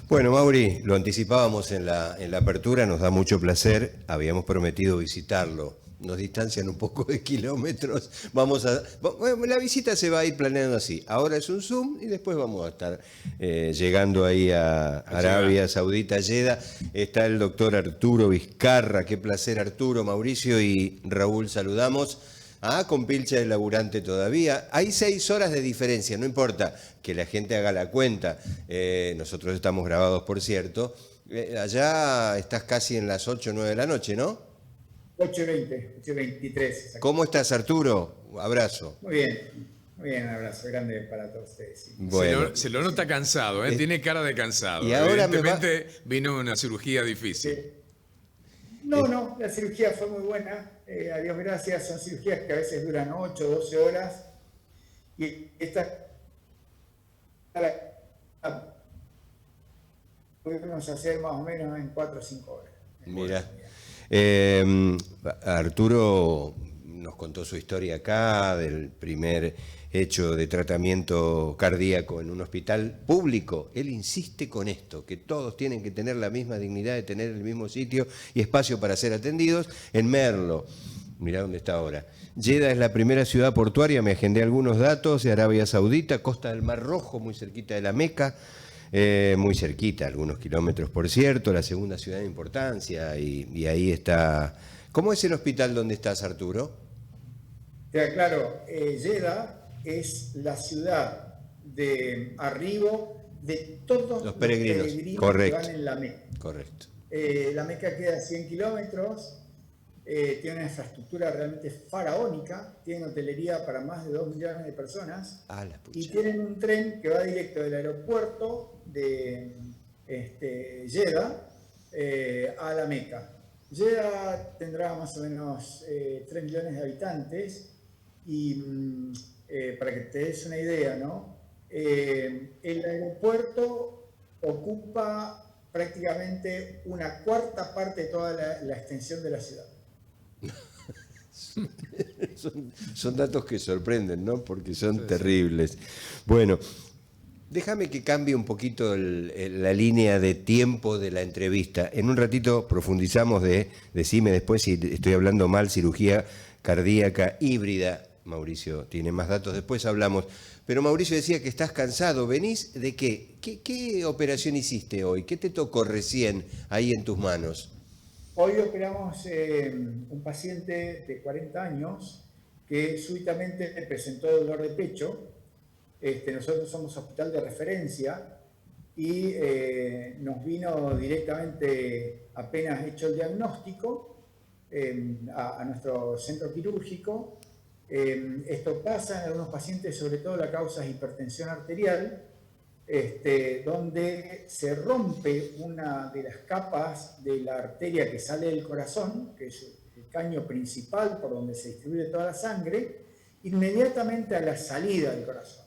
Bueno, Mauri, lo anticipábamos en la apertura, nos da mucho placer, habíamos prometido visitarlo. Nos distancian un poco de kilómetros. Bueno, la visita se va a ir planeando así. Ahora es un Zoom y después vamos a estar llegando ahí a Allá. Arabia Saudita, Jeddah. Está el doctor Arturo Vizcarra. Qué placer, Arturo, Mauricio y Raúl. Saludamos. Con Pilcha de laburante todavía. Hay 6 horas de diferencia, no importa que la gente haga la cuenta. Nosotros estamos grabados, por cierto. Allá estás casi en las 8 o 9 de la noche, ¿no? 8:20, 8:23, ¿Cómo exactamente. estás, Arturo? Abrazo. Muy bien, un abrazo grande para todos ustedes. Sí. Bueno, Se lo nota cansado, ¿eh? eh, Tiene cara de cansado. y ahora me va... Evidentemente vino una cirugía difícil. Sí. No, la cirugía fue muy buena. A Dios gracias, son cirugías que a veces duran 8 o 12 horas. Y esta la pudimos hacer más o menos en 4 o 5 horas. Mira, eh, Arturo nos contó su historia acá, del primer hecho de tratamiento cardíaco en un hospital público. Él insiste con esto, que todos tienen que tener la misma dignidad de tener el mismo sitio y espacio para ser atendidos en Merlo. Mirá dónde está ahora. Jeddah es la primera ciudad portuaria, me agendé algunos datos, de Arabia Saudita, costa del Mar Rojo, muy cerquita de la Meca. Muy cerquita, algunos kilómetros por cierto, la segunda ciudad de importancia y ahí está. ¿Cómo es el hospital donde estás, Arturo? Claro, Jeddah es la ciudad de arribo de todos Los los peregrinos, peregrinos que correcto, van en la Meca. correcto. La Meca queda a 100 kilómetros, tiene una infraestructura realmente faraónica, tiene hotelería para más de 2 millones de personas La y pucha. tienen un tren que va directo del aeropuerto de Jeddah a la Meca. Jeddah tendrá más o menos 3 millones de habitantes y para que te des una idea, ¿no? El aeropuerto ocupa prácticamente una cuarta parte de toda la extensión de la ciudad. Son datos que sorprenden, ¿no? Porque son Sí, sí. terribles. Bueno, déjame que cambie un poquito la línea de tiempo de la entrevista. En un ratito profundizamos decime después si estoy hablando mal, cirugía cardíaca híbrida. Mauricio tiene más datos, después hablamos. Pero Mauricio decía que estás cansado. ¿Venís de qué? ¿Qué operación hiciste hoy? ¿Qué te tocó recién ahí en tus manos? Hoy operamos un paciente de 40 años que súbitamente presentó dolor de pecho. Nosotros somos hospital de referencia y nos vino directamente apenas hecho el diagnóstico a nuestro centro quirúrgico. Esto pasa en algunos pacientes, sobre todo la causa es hipertensión arterial, donde se rompe una de las capas de la arteria que sale del corazón, que es el caño principal por donde se distribuye toda la sangre, inmediatamente a la salida del corazón.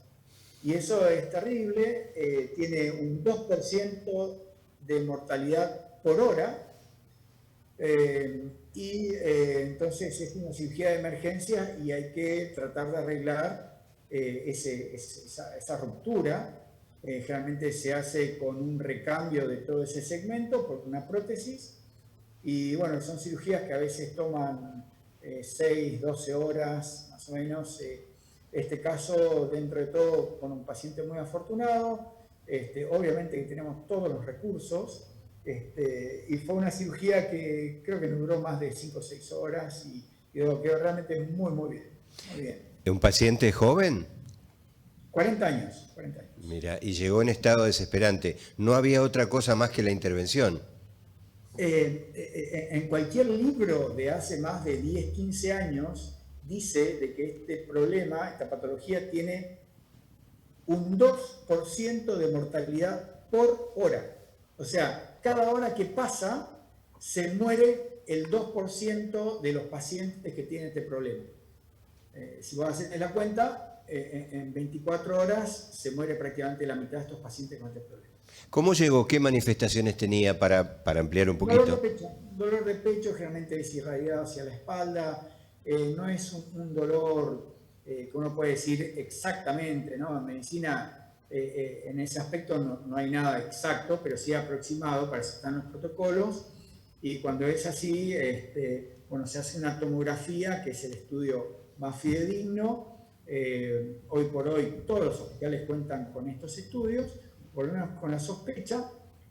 Y eso es terrible, tiene un 2% de mortalidad por hora, entonces es una cirugía de emergencia y hay que tratar de arreglar esa ruptura. Generalmente se hace con un recambio de todo ese segmento por una prótesis y bueno, son cirugías que a veces toman 6, 12 horas más o menos. Este caso, dentro de todo, con un paciente muy afortunado, obviamente que tenemos todos los recursos, y fue una cirugía que creo que no duró más de 5 o 6 horas y quedó realmente muy, muy bien. Muy bien. ¿Un paciente joven? 40 años, 40 años. Mira, y llegó en estado desesperante. No había otra cosa más que la intervención. En cualquier libro de hace más de 10, 15 años, dice de que este problema, esta patología, tiene un 2% de mortalidad por hora. O sea, cada hora que pasa, se muere el 2% de los pacientes que tienen este problema. Si vos haces la cuenta, en 24 horas se muere prácticamente la mitad de estos pacientes con este problema. ¿Cómo llegó? ¿Qué manifestaciones tenía para ampliar un poquito? Dolor de pecho generalmente es irradiado hacia la espalda, no es un dolor que uno puede decir exactamente, ¿no? En medicina en ese aspecto no hay nada exacto, pero sí aproximado, para eso están los protocolos. Y cuando es así, bueno, se hace una tomografía, que es el estudio más fidedigno. Hoy por hoy todos los hospitales cuentan con estos estudios, por lo menos con la sospecha.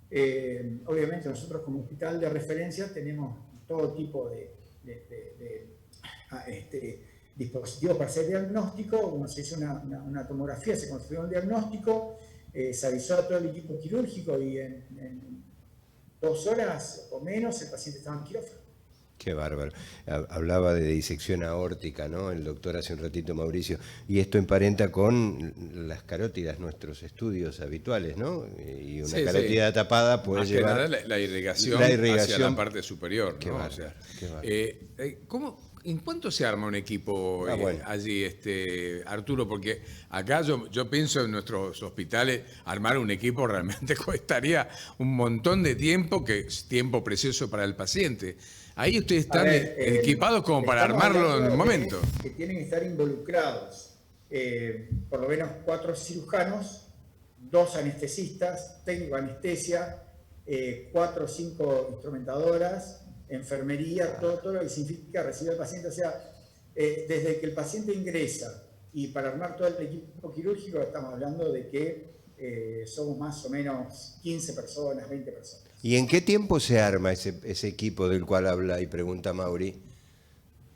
Obviamente nosotros como hospital de referencia tenemos todo tipo de dispositivos para hacer diagnóstico. Cuando se hizo una tomografía, se construyó un diagnóstico, se avisó a todo el equipo quirúrgico y en 2 horas o menos el paciente estaba en quirófano. Qué bárbaro. Hablaba de disección aórtica, ¿no? El doctor hace un ratito, Mauricio. Y esto emparenta con las carótidas, nuestros estudios habituales, ¿no? Y una carótida tapada puede más llevar... que nada la irrigación hacia la parte superior, ¿no? Qué bárbaro, qué bárbaro. ¿En cuánto se arma un equipo bueno. allí, Arturo? Porque acá yo pienso en nuestros hospitales, armar un equipo realmente costaría un montón de tiempo, que es tiempo precioso para el paciente. Ahí ustedes están equipados como para armarlo en un momento. Que tienen que estar involucrados por lo menos 4 cirujanos, 2 anestesistas, técnico de anestesia, 4 o 5 instrumentadoras, enfermería, todo lo que significa recibir al paciente. O sea, desde que el paciente ingresa y para armar todo el equipo quirúrgico estamos hablando de que somos más o menos 15 personas, 20 personas. ¿Y en qué tiempo se arma ese equipo del cual habla y pregunta Mauri?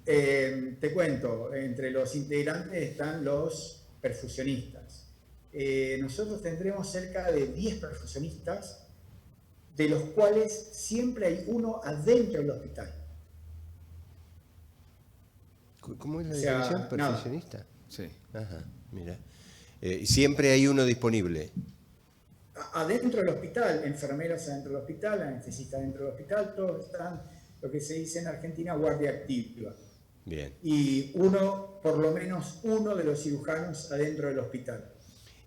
Te cuento, entre los integrantes están los perfusionistas. Nosotros tendremos cerca de 10 perfusionistas, de los cuales siempre hay uno adentro del hospital. ¿Cómo es la definición? ¿Perfusionista? Nada. Sí. Ajá, mira. Siempre hay uno disponible. Adentro del hospital, enfermeros adentro del hospital, anestesistas adentro del hospital, todos están, lo que se dice en Argentina, guardia activa. Bien. Y por lo menos uno de los cirujanos adentro del hospital.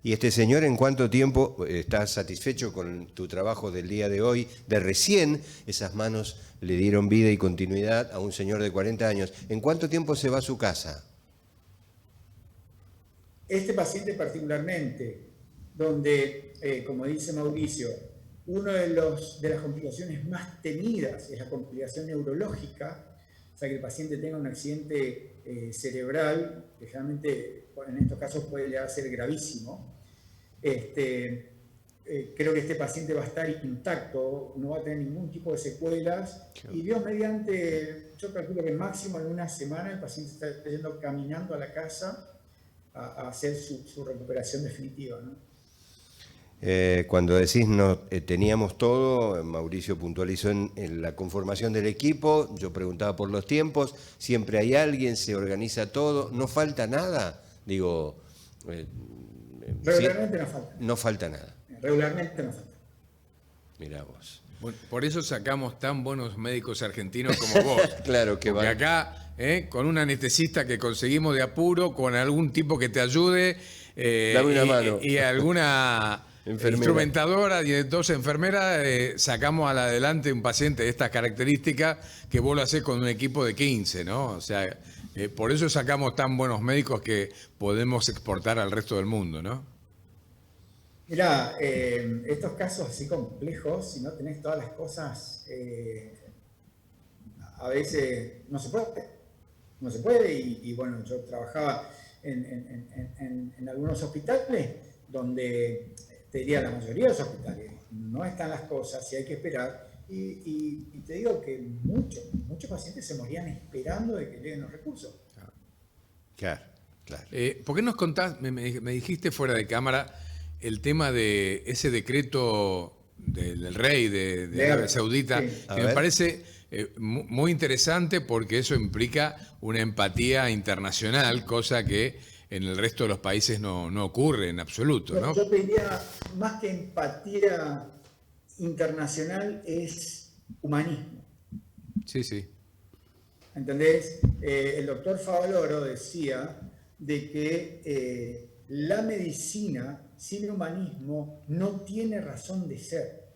¿Y este señor en cuánto tiempo está satisfecho con tu trabajo del día de hoy? De recién, esas manos le dieron vida y continuidad a un señor de 40 años. ¿En cuánto tiempo se va a su casa? Este paciente particularmente, donde, como dice Mauricio, una de las complicaciones más temidas es la complicación neurológica, o sea, que el paciente tenga un accidente cerebral, que generalmente en estos casos puede llegar a ser gravísimo. Creo que este paciente va a estar intacto, no va a tener ningún tipo de secuelas, y Dios mediante, yo calculo que máximo en una semana el paciente está yendo caminando a la casa a hacer su recuperación definitiva, ¿no? Cuando decís no teníamos todo, Mauricio puntualizó en la conformación del equipo, yo preguntaba por los tiempos, siempre hay alguien, se organiza todo, no falta nada, digo... Regularmente no falta. No falta nada. Regularmente no falta. Mirá vos. Bueno, por eso sacamos tan buenos médicos argentinos como vos. Claro que porque acá, con un anestesista que conseguimos de apuro, con algún tipo que te ayude, dame una mano. Y alguna instrumentadora y 2 enfermeras, sacamos adelante un paciente de estas características que vos lo hacés con un equipo de 15, ¿no? O sea, por eso sacamos tan buenos médicos que podemos exportar al resto del mundo, ¿no? Mirá, estos casos así complejos, si no tenés todas las cosas, a veces no se puede. No se puede, y bueno, yo trabajaba en algunos hospitales donde, te diría, la mayoría de los hospitales no están las cosas y hay que esperar. Y te digo que muchos pacientes se morían esperando de que lleguen los recursos. Claro, claro. ¿Por qué nos contás, me dijiste fuera de cámara, el tema de ese decreto del rey de Arabia Saudita, sí, que me parece muy interesante porque eso implica una empatía internacional, cosa que en el resto de los países no ocurre en absoluto, ¿no? Yo te diría, más que empatía internacional, es humanismo. Sí, sí. ¿Entendés? El doctor Favaloro decía de que la medicina sin humanismo no tiene razón de ser.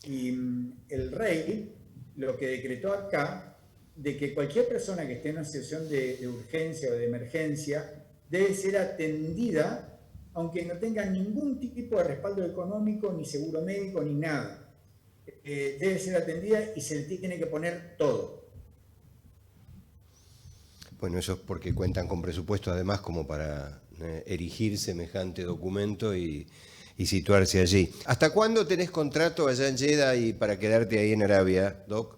Y el rey lo que decretó acá de que cualquier persona que esté en una situación de urgencia o de emergencia debe ser atendida, aunque no tenga ningún tipo de respaldo económico, ni seguro médico, ni nada. Debe ser atendida y se le tiene que poner todo. Bueno, eso es porque cuentan con presupuesto además como para erigir semejante documento y situarse allí. ¿Hasta cuándo tenés contrato allá en Jeddah y para quedarte ahí en Arabia, Doc?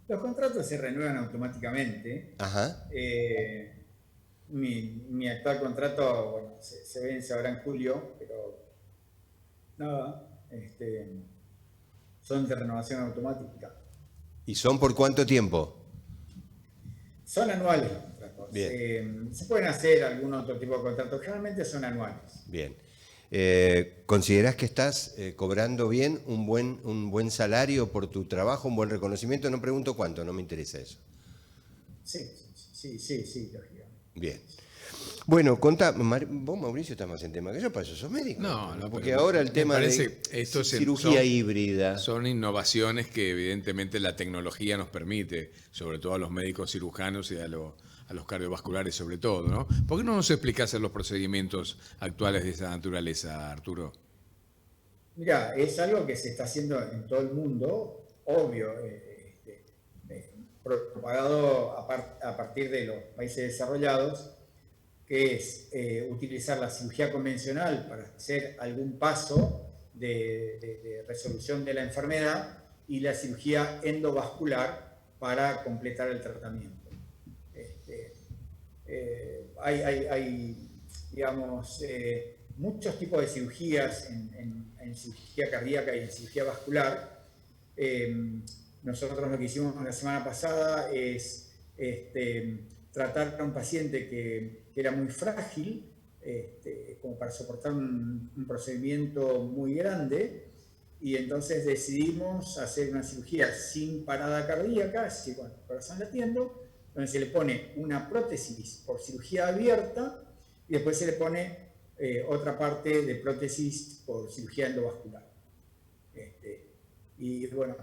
Los contratos se renuevan automáticamente. Ajá. Mi actual contrato, bueno, se vence ahora en julio, pero nada, son de renovación automática. ¿Y son por cuánto tiempo? Son anuales los contratos. Bien. Se pueden hacer algún otro tipo de contratos, generalmente son anuales. Bien. ¿Considerás que estás cobrando bien, un buen salario por tu trabajo, un buen reconocimiento? No pregunto cuánto, no me interesa eso. Sí, lógicamente. Bien. Bueno, contá, vos, Mauricio, estás más en tema que yo, para eso sos médico. No, porque ahora el tema de cirugía híbrida. Son innovaciones que evidentemente la tecnología nos permite, sobre todo a los médicos cirujanos y a los cardiovasculares sobre todo, ¿no? ¿Por qué no nos explicás los procedimientos actuales de esa naturaleza, Arturo? Mira, es algo que se está haciendo en todo el mundo, obvio, propagado a partir de los países desarrollados, que es utilizar la cirugía convencional para hacer algún paso de resolución de la enfermedad y la cirugía endovascular para completar el tratamiento. Hay digamos, muchos tipos de cirugías en cirugía cardíaca y en cirugía vascular. Nosotros lo que hicimos la semana pasada es tratar a un paciente que era muy frágil, como para soportar un procedimiento muy grande, y entonces decidimos hacer una cirugía sin parada cardíaca, es decir, con el corazón latiendo, donde se le pone una prótesis por cirugía abierta y después se le pone otra parte de prótesis por cirugía endovascular. Y bueno,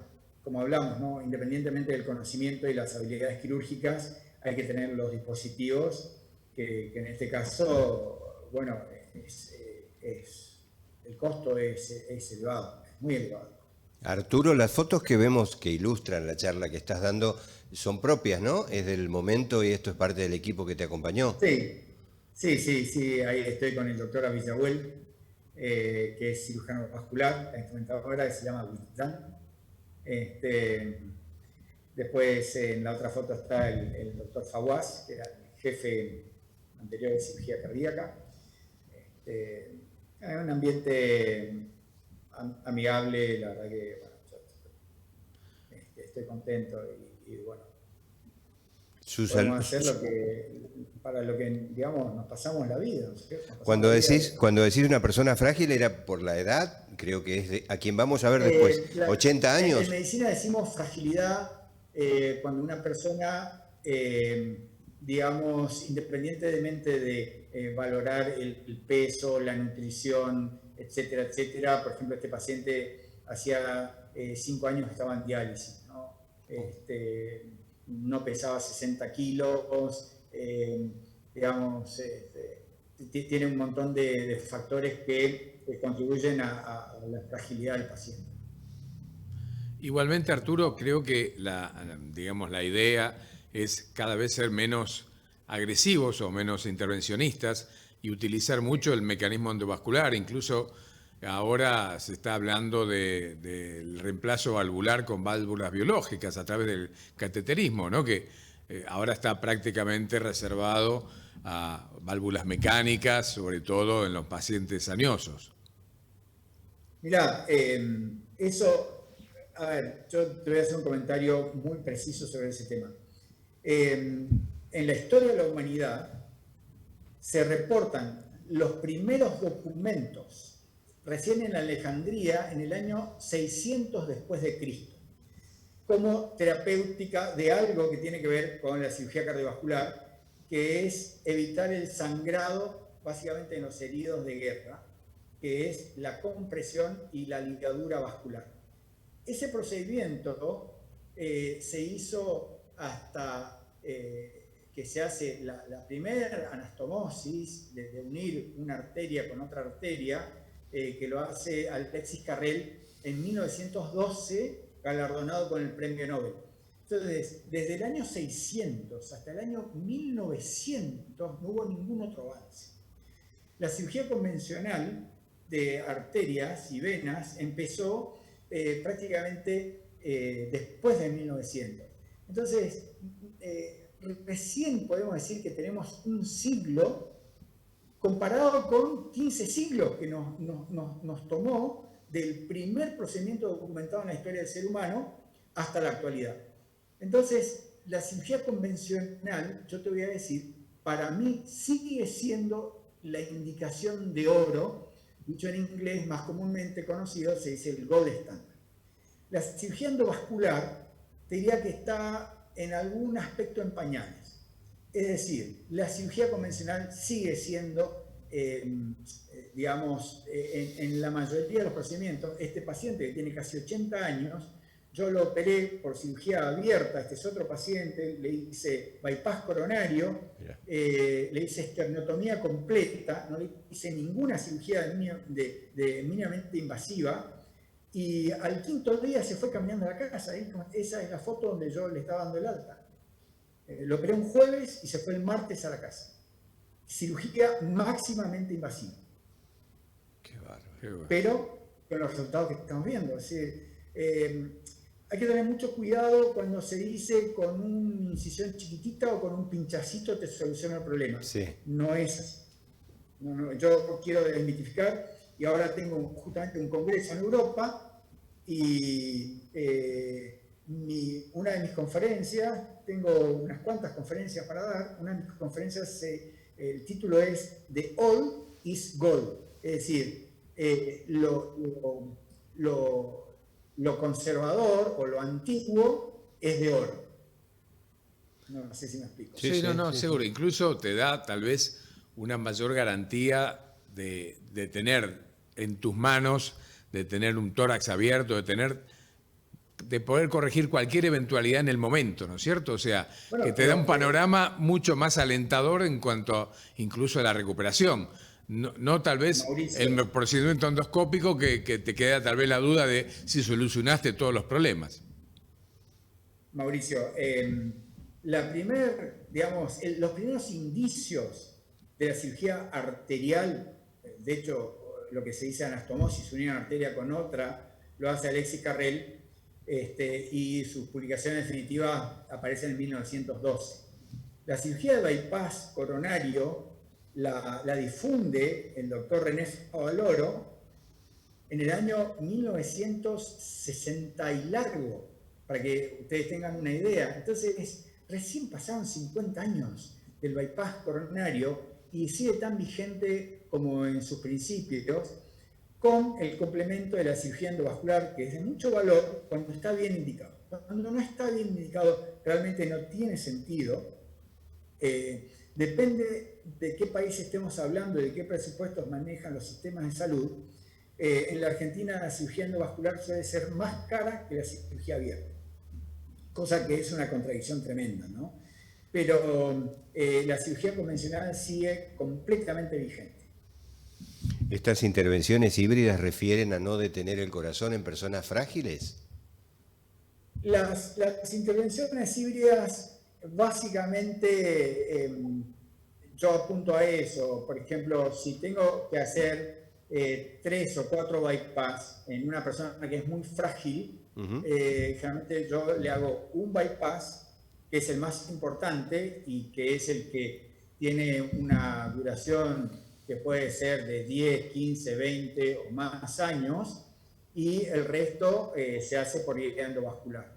como hablamos, ¿no? Independientemente del conocimiento y las habilidades quirúrgicas, hay que tener los dispositivos que en este caso, bueno, el costo es elevado, es muy elevado. Arturo, las fotos que vemos que ilustran la charla que estás dando son propias, ¿no? Es del momento y esto es parte del equipo que te acompañó. Sí, ahí estoy con el doctor Avillahuel, que es cirujano vascular, la instrumentadora que se llama Wittdan. Después en la otra foto está el doctor Fawaz, que era el jefe anterior de cirugía cardíaca. En un ambiente amigable, la verdad que bueno, yo estoy contento y bueno, podemos hacer para lo que digamos nos pasamos la vida, ¿no? Cuando decís una persona frágil era por la edad, creo que es a quien vamos a ver después, 80 años. En medicina decimos fragilidad cuando una persona, digamos, independientemente de valorar el peso, la nutrición, etcétera, por ejemplo, este paciente hacía 5 años que estaba en diálisis, ¿no? No pesaba 60 kilos, digamos, tiene un montón de factores que contribuyen a la fragilidad del paciente. Igualmente, Arturo, creo que la idea es cada vez ser menos agresivos o menos intervencionistas y utilizar mucho el mecanismo endovascular. Incluso ahora se está hablando del reemplazo valvular con válvulas biológicas a través del cateterismo, ¿no? Que ahora está prácticamente reservado a válvulas mecánicas, sobre todo en los pacientes añosos. Mirá, eso... A ver, yo te voy a hacer un comentario muy preciso sobre ese tema. En la historia de la humanidad se reportan los primeros documentos recién en Alejandría en el año 600 después de Cristo, como terapéutica de algo que tiene que ver con la cirugía cardiovascular, que es evitar el sangrado básicamente en los heridos de guerra, que es la compresión y la ligadura vascular. Ese procedimiento se hizo hasta que se hace la primera anastomosis de unir una arteria con otra arteria, que lo hace Alexis Carrel en 1912, galardonado con el premio Nobel. Entonces, desde el año 600 hasta el año 1900 no hubo ningún otro avance. La cirugía convencional de arterias y venas empezó prácticamente después de 1900. Entonces, recién podemos decir que tenemos un siglo comparado con 15 siglos que nos tomó del primer procedimiento documentado en la historia del ser humano hasta la actualidad. Entonces, la cirugía convencional, yo te voy a decir, para mí sigue siendo la indicación de oro, dicho en inglés más comúnmente conocido, se dice el gold standard. La cirugía endovascular te diría que está en algún aspecto en pañales. Es decir, la cirugía convencional sigue siendo, digamos, en la mayoría de los procedimientos, este paciente que tiene casi 80 años, yo lo operé por cirugía abierta, este es otro paciente, le hice bypass coronario, le hice esternotomía completa, no le hice ninguna cirugía mínimamente invasiva, y al quinto día se fue caminando a la casa. Esa es la foto donde yo le estaba dando el alta. Lo operé un jueves y se fue el martes a la casa. Cirugía máximamente invasiva. Qué bárbaro. Pero con los resultados que estamos viendo. Es decir, hay que tener mucho cuidado cuando se dice con una incisión chiquitita o con un pinchacito te soluciona el problema. Sí. No es así. No, yo quiero desmitificar, y ahora tengo justamente un congreso en Europa, y una de mis conferencias, tengo unas cuantas conferencias para dar, una de mis conferencias, el título es The Old is Gold, es decir, lo conservador o lo antiguo es de oro. No sé si me explico. Sí, seguro. Incluso te da tal vez una mayor garantía de tener en tus manos, de tener un tórax abierto, de poder corregir cualquier eventualidad en el momento, ¿no es cierto? O sea, bueno, que te da un panorama mucho más alentador en cuanto incluso a la recuperación. No tal vez Mauricio, el procedimiento endoscópico que te queda tal vez la duda de si solucionaste todos los problemas. Mauricio, los primeros indicios de la cirugía arterial, de hecho, lo que se dice anastomosis, unir una arteria con otra, lo hace Alexis Carrel, y sus publicaciones definitivas aparecen en 1912. La cirugía de bypass coronario la difunde el doctor René Favaloro en el año 1960 y largo, para que ustedes tengan una idea. Entonces, recién pasaron 50 años del bypass coronario y sigue tan vigente como en sus principios, con el complemento de la cirugía endovascular, que es de mucho valor cuando está bien indicado. Cuando no está bien indicado, realmente no tiene sentido. Depende de qué país estemos hablando y de qué presupuestos manejan los sistemas de salud. En la Argentina la cirugía endovascular suele ser más cara que la cirugía abierta, cosa que es una contradicción tremenda, ¿no? Pero la cirugía convencional sigue completamente vigente. ¿Estas intervenciones híbridas refieren a no detener el corazón en personas frágiles? Las intervenciones híbridas, básicamente, yo apunto a eso. Por ejemplo, si tengo que hacer 3 o 4 bypass en una persona que es muy frágil, generalmente yo le hago un bypass, que es el más importante y que es el que tiene una duración que puede ser de 10, 15, 20 o más años, y el resto se hace por vía endovascular.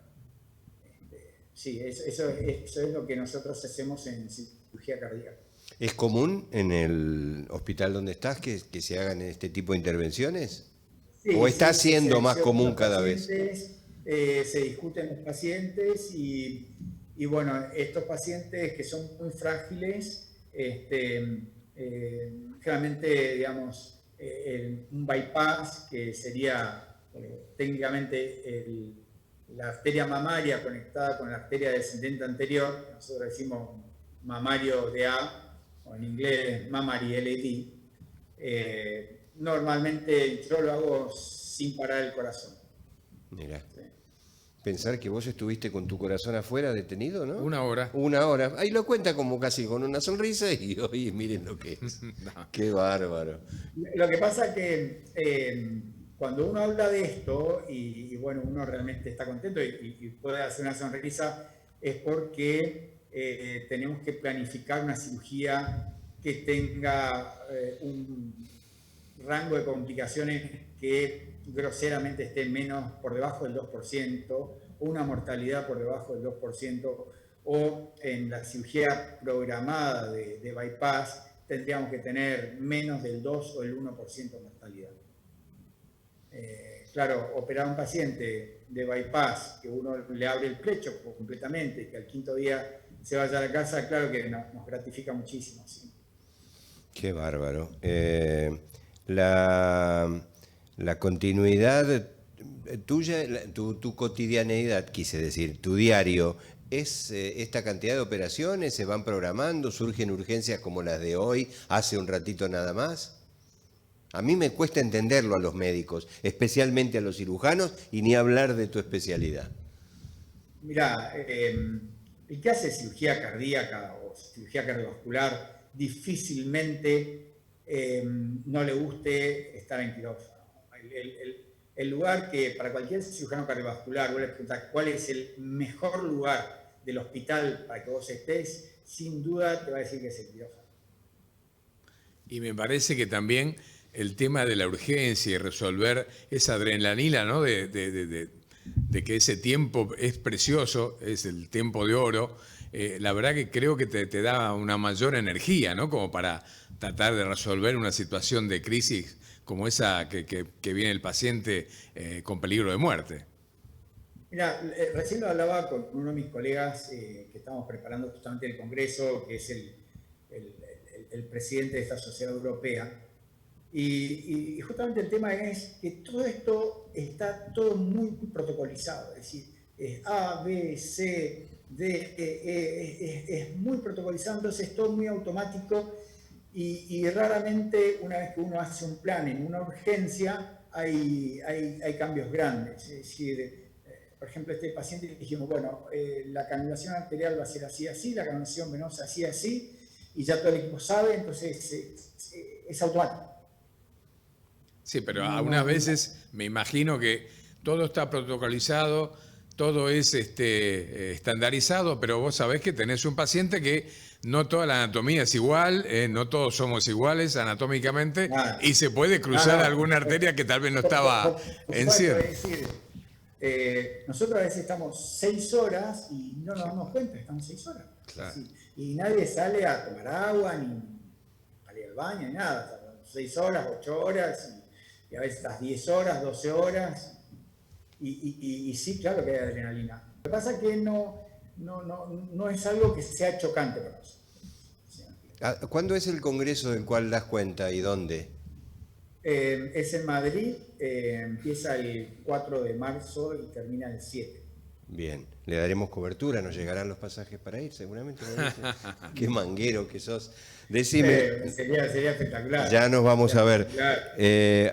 Sí, eso es lo que nosotros hacemos en cirugía cardíaca. ¿Es común en el hospital donde estás que se hagan este tipo de intervenciones? Sí, ¿o está siendo más común cada vez? Se discuten los pacientes y bueno, estos pacientes que son muy frágiles, generalmente, digamos, un bypass, que sería técnicamente la arteria mamaria conectada con la arteria descendente anterior, nosotros decimos mamario de A, o en inglés mammary LAD, normalmente yo lo hago sin parar el corazón. Mirá. ¿Sí? Pensar que vos estuviste con tu corazón afuera detenido, ¿no? 1 hora. 1 hora. Ahí lo cuenta como casi con una sonrisa y oye, miren lo que es. No. Qué bárbaro. Lo que pasa que cuando uno habla de esto y bueno, uno realmente está contento y puede hacer una sonrisa, es porque tenemos que planificar una cirugía que tenga un rango de complicaciones que groseramente esté menos por debajo del 2%, o una mortalidad por debajo del 2%, o en la cirugía programada de bypass tendríamos que tener menos del 2 o el 1% de mortalidad. Claro, operar a un paciente de bypass, que uno le abre el pecho completamente, que al 5.º día se vaya a la casa, claro que nos gratifica muchísimo. ¿Sí? Qué bárbaro. La continuidad tuya, tu cotidianeidad, quise decir, tu diario, ¿es esta cantidad de operaciones? ¿Se van programando? ¿Surgen urgencias como las de hoy, hace un ratito nada más? A mí me cuesta entenderlo a los médicos, especialmente a los cirujanos, y ni hablar de tu especialidad. Mirá, el que hace cirugía cardíaca o cirugía cardiovascular difícilmente no le guste estar en quirófano. El lugar que para cualquier cirujano cardiovascular, vos le preguntás cuál es el mejor lugar del hospital para que vos estés, sin duda te va a decir que es el quirófano. Y me parece que también el tema de la urgencia y resolver esa adrenalina, ¿no? de que ese tiempo es precioso, es el tiempo de oro, la verdad que creo que te da una mayor energía, ¿no? Como para tratar de resolver una situación de crisis como esa que viene el paciente con peligro de muerte. Mira, recién lo hablaba con uno de mis colegas que estamos preparando justamente el Congreso, que es el presidente de esta sociedad europea. Y justamente el tema es que todo esto está todo muy protocolizado, es decir, es A, B, C, D, es muy protocolizado, entonces es todo muy automático y raramente una vez que uno hace un plan en una urgencia hay cambios grandes. Es decir, por ejemplo, este paciente dijimos, bueno, la canulación arterial va a ser así, así, la canulación venosa así, así, y ya todo el equipo sabe, entonces es automático. Sí, pero algunas veces me imagino que todo está protocolizado, todo es estandarizado, pero vos sabés que tenés un paciente que no toda la anatomía es igual, no todos somos iguales anatómicamente, claro. Y se puede cruzar alguna arteria que tal vez no estaba en cierre. Es decir, nosotros a veces estamos 6 horas y no nos damos cuenta, estamos 6 horas. Claro. Así, y nadie sale a tomar agua, ni a ir al baño, ni nada. 6 horas, 8 horas. Y a veces estás 10 horas, 12 horas, y sí, claro que hay adrenalina. Lo que pasa es que no es algo que sea chocante para nosotros. ¿Cuándo es el congreso del cual das cuenta y dónde? Es en Madrid, empieza el 4 de marzo y termina el 7. Bien, le daremos cobertura, nos llegarán los pasajes para ir, seguramente. Qué manguero que sos. Decime. Sería espectacular. Ya nos vamos a ver.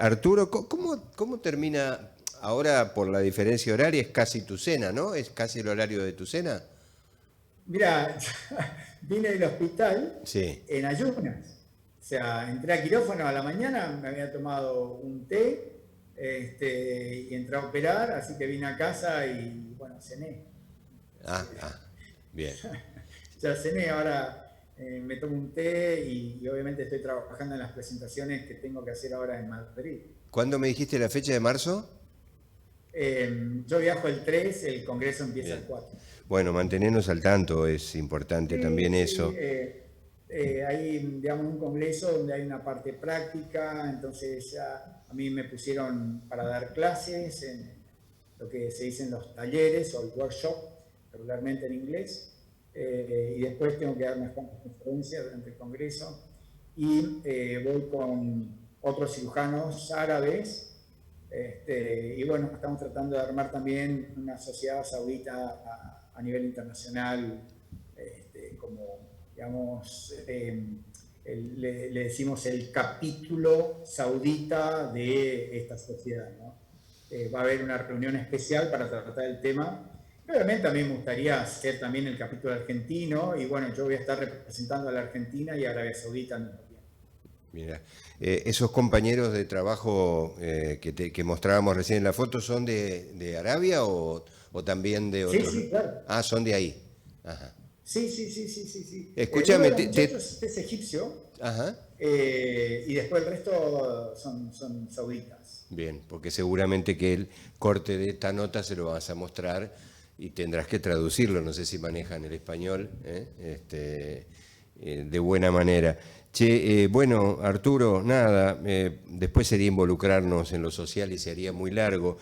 Arturo, ¿cómo termina? Ahora, por la diferencia horaria, es casi tu cena, ¿no? ¿Es casi el horario de tu cena? Mira, vine del hospital sí. En ayunas. O sea, entré a quirófano a la mañana, me había tomado un té y entré a operar, así que vine a casa y, bueno, cené. Bien. Ya cené, ahora me tomo un té y obviamente estoy trabajando en las presentaciones que tengo que hacer ahora en Madrid. ¿Cuándo me dijiste la fecha de marzo? Yo viajo el 3, el congreso empieza el 4. Bueno, mantenernos al tanto es importante también eso. Hay, digamos, un congreso donde hay una parte práctica, entonces a mí me pusieron para dar clases en lo que se dicen los talleres o el workshop, regularmente en inglés, y después tengo que dar unas cuantas conferencias durante el congreso y voy con otros cirujanos árabes Y bueno, estamos tratando de armar también una sociedad saudita a nivel internacional, como, digamos, le decimos el capítulo saudita de esta sociedad, ¿no? Va a haber una reunión especial para tratar el tema. Obviamente a mí me gustaría hacer también el capítulo argentino, y bueno, yo voy a estar representando a la Argentina y a Arabia Saudita al mismo tiempo. Mira, esos compañeros de trabajo que mostrábamos recién en la foto, ¿son de Arabia o también de otros? Sí, claro. Ah, son de ahí. Ajá. Sí. Escúchame, uno de los muchachos es egipcio. Ajá. Y después el resto son sauditas. Bien, porque seguramente que el corte de esta nota se lo vas a mostrar y tendrás que traducirlo, no sé si manejan el español de buena manera. Che, bueno, Arturo, nada, después sería involucrarnos en lo social y sería muy largo.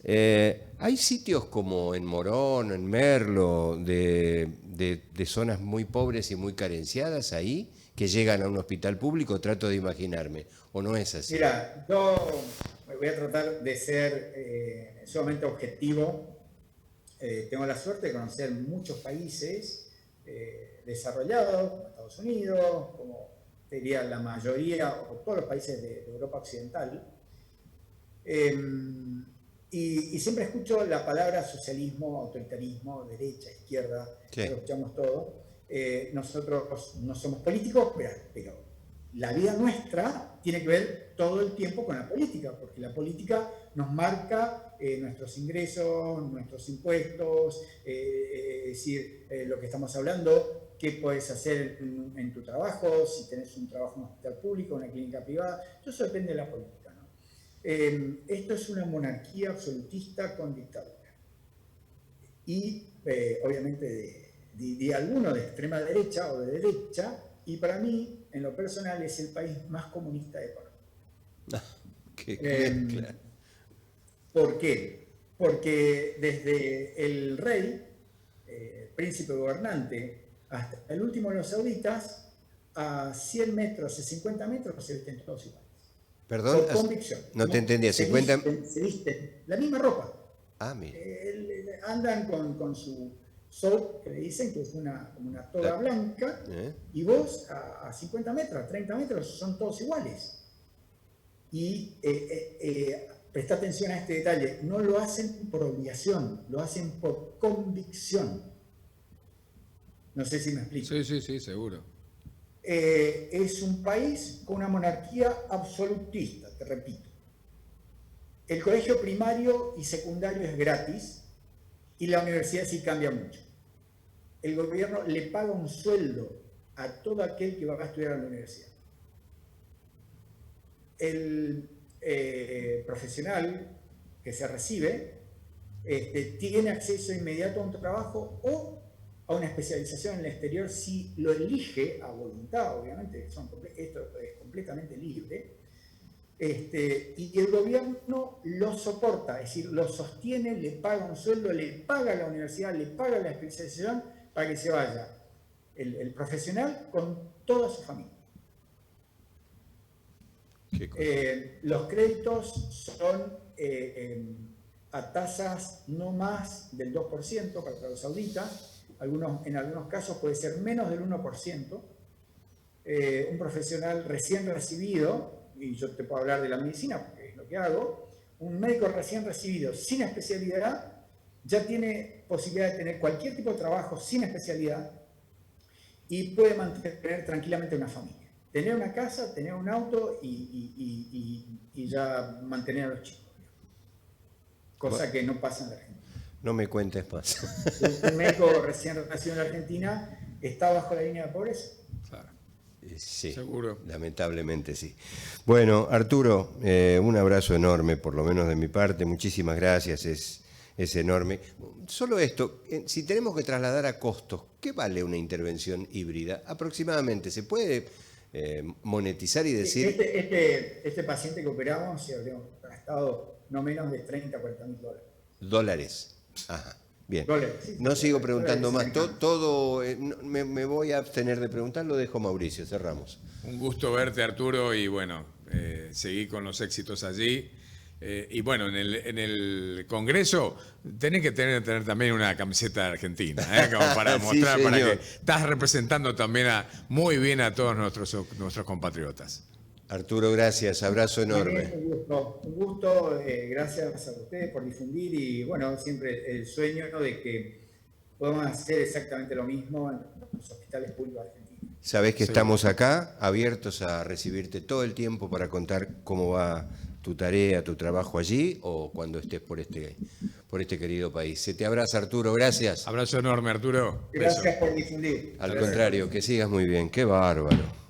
Hay sitios como en Morón, en Merlo, de zonas muy pobres y muy carenciadas ahí, que llegan a un hospital público, trato de imaginarme, ¿o no es así? Mira, yo voy a tratar de ser sumamente objetivo. Tengo la suerte de conocer muchos países desarrollados, como Estados Unidos, como te diría la mayoría, o todos los países de Europa Occidental. Y siempre escucho la palabra socialismo, autoritarismo, derecha, izquierda, Sí. lo escuchamos todo. Nosotros no somos políticos, pero la vida nuestra tiene que ver todo el tiempo con la política, porque la política nos marca nuestros ingresos, nuestros impuestos, es decir, lo que estamos hablando, qué puedes hacer en tu trabajo, si tenés un trabajo en un hospital público, una clínica privada, todo eso depende de la política, ¿no? Esto es una monarquía absolutista con dictadura. Y obviamente de alguno de extrema derecha o de derecha, y para mí, en lo personal, es el país más comunista de Ecuador. Claro. ¿Por qué? Porque desde el rey, príncipe gobernante, hasta el último de los sauditas, a 100 metros, a 50 metros se visten todos iguales. Perdón, Por convicción. no te entendía. 50... Se visten la misma ropa. Ah, mira. Andan con su sol, que le dicen que es como una toga blanca, y vos a 50 metros, a 30 metros, son todos iguales. Y presta atención a este detalle, no lo hacen por obligación, lo hacen por convicción. No sé si me explico. Sí, seguro. Es un país con una monarquía absolutista, te repito. El colegio primario y secundario es gratis y la universidad sí cambia mucho. El gobierno le paga un sueldo a todo aquel que va a estudiar a la universidad. El profesional que se recibe tiene acceso inmediato a un trabajo o a una especialización en el exterior si lo elige a voluntad, obviamente, esto es completamente libre, y el gobierno lo soporta, es decir, lo sostiene, le paga un sueldo, le paga a la universidad, le paga la especialización para que se vaya el profesional con toda su familia. Los créditos son a tasas no más del 2% para los sauditas. En algunos casos puede ser menos del 1%. Un profesional recién recibido, y yo te puedo hablar de la medicina porque es lo que hago, un médico recién recibido sin especialidad ya tiene posibilidad de tener cualquier tipo de trabajo sin especialidad y puede mantener tranquilamente una familia. Tener una casa, tener un auto y ya mantener a los chicos. Cosa que no pasa en la Argentina. No me cuentes más. Un médico recién nacido en la Argentina está bajo la línea de pobreza. Claro. Sí, seguro. Lamentablemente sí. Bueno, Arturo, un abrazo enorme, por lo menos de mi parte. Muchísimas gracias, es enorme. Solo esto, si tenemos que trasladar a costos, ¿qué vale una intervención híbrida? Aproximadamente, ¿se puede monetizar y decir? Este paciente que operamos se habría gastado no menos de 30 a 40 mil dólares. Dólares. Ajá. Bien. Dólares, sí, No sigo preguntando dólares, más. Todo me voy a abstener de preguntar, lo dejo Mauricio, cerramos. Un gusto verte, Arturo, y bueno, seguí con los éxitos allí. Y bueno, en el Congreso tenés que tener también una camiseta de Argentina, como para mostrar, sí, para que señor. estás representando también muy bien a todos nuestros compatriotas. Arturo, gracias, abrazo enorme. Un gusto, gracias a ustedes por difundir y bueno, siempre el sueño, ¿no?, de que podamos hacer exactamente lo mismo en los hospitales públicos argentinos. Sabés que Sí. estamos acá, abiertos a recibirte todo el tiempo para contar cómo va tu tarea, tu trabajo allí o cuando estés por este querido país. Se te abraza, Arturo, gracias. Abrazo enorme, Arturo. Gracias Beso. por difundir. Al contrario, que sigas muy bien, qué bárbaro.